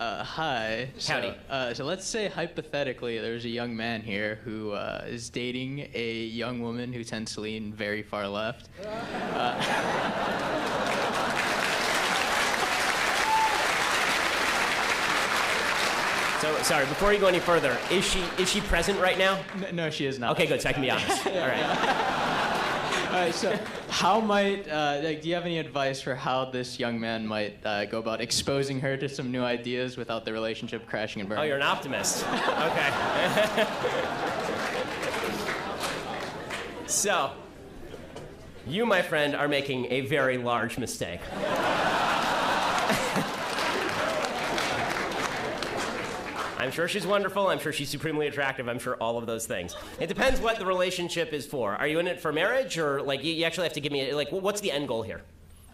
Hi. Howdy. So let's say hypothetically there's a young man here who is dating a young woman who tends to lean very far left. So, sorry, before you go any further, is she present right now? No, she is not. Okay, good, so I can be honest. All right. So how might, do you have any advice for how this young man might go about exposing her to some new ideas without the relationship crashing and burning? Oh, you're an optimist. Okay. So, you, my friend, are making a very large mistake. I'm sure she's wonderful. I'm sure she's supremely attractive. I'm sure all of those things. It depends what the relationship is for. Are you in it for marriage, or like you actually have to give me like what's the end goal here?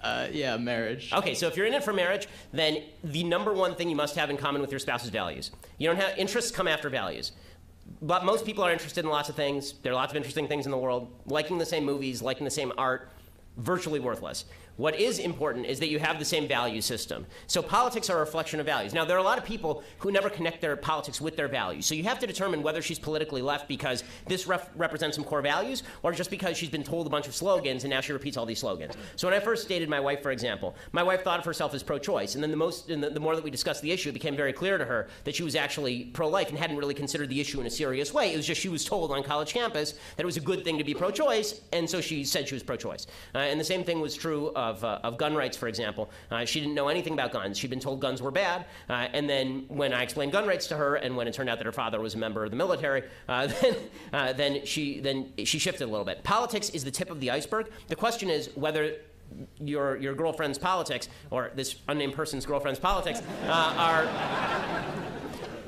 Yeah, marriage. Okay, so if you're in it for marriage, then the number one thing you must have in common with your spouse is values. You don't have interests come after values. But most people are interested in lots of things. There are lots of interesting things in the world. Liking the same movies, liking the same art, virtually worthless. What is important is that you have the same value system. So politics are a reflection of values. Now, there are a lot of people who never connect their politics with their values. So you have to determine whether she's politically left because this represents some core values, or just because she's been told a bunch of slogans and now she repeats all these slogans. So when I first dated my wife, for example, my wife thought of herself as pro-choice. And then the more that we discussed the issue, it became very clear to her that she was actually pro-life and hadn't really considered the issue in a serious way. It was just she was told on college campus that it was a good thing to be pro-choice, and so she said she was pro-choice. And the same thing was true of gun rights, for example. She didn't know anything about guns. She'd been told guns were bad. And then when I explained gun rights to her, and when it turned out that her father was a member of the military, then she shifted a little bit. Politics is the tip of the iceberg. The question is whether your girlfriend's politics, or this unnamed person's girlfriend's politics,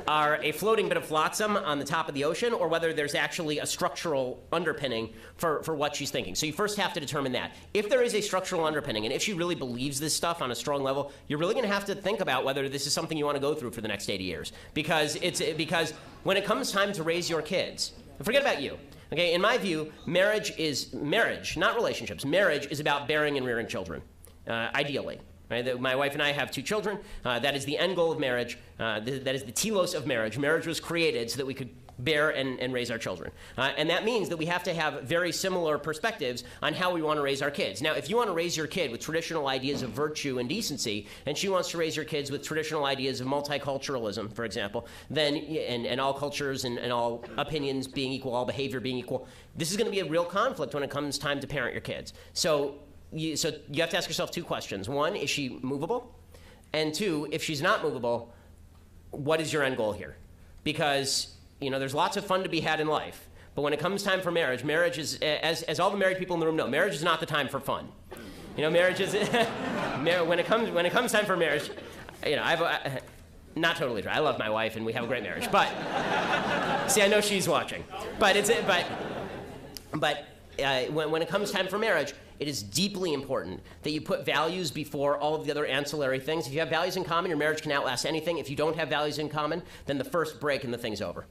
are a floating bit of flotsam on the top of the ocean, or whether there's actually a structural underpinning for what she's thinking. So you first have to determine that. If there is a structural underpinning, and if she really believes this stuff on a strong level, you're really going to have to think about whether this is something you want to go through for the next 80 years. Because when it comes time to raise your kids, forget about you. Okay, in my view, marriage, not relationships. Marriage is about bearing and rearing children, ideally. Right? My wife and I have 2 children. That is the end goal of marriage. That is the telos of marriage. Marriage was created so that we could bear and raise our children. And that means that we have to have very similar perspectives on how we want to raise our kids. Now, if you want to raise your kid with traditional ideas of virtue and decency, and she wants to raise your kids with traditional ideas of multiculturalism, for example, then and all cultures and all opinions being equal, all behavior being equal, this is going to be a real conflict when it comes time to parent your kids. So you have to ask yourself 2 questions. 1, is she movable? And 2, if she's not movable, what is your end goal here? Because there's lots of fun to be had in life, but when it comes time for marriage, marriage is, as all the married people in the room know, marriage is not the time for fun. Marriage is when it comes time for marriage. I've not totally true. I love my wife and we have a great marriage, but see, I know she's watching. But when it comes time for marriage, it is deeply important that you put values before all of the other ancillary things. If you have values in common, your marriage can outlast anything. If you don't have values in common, then the first break and the thing's over.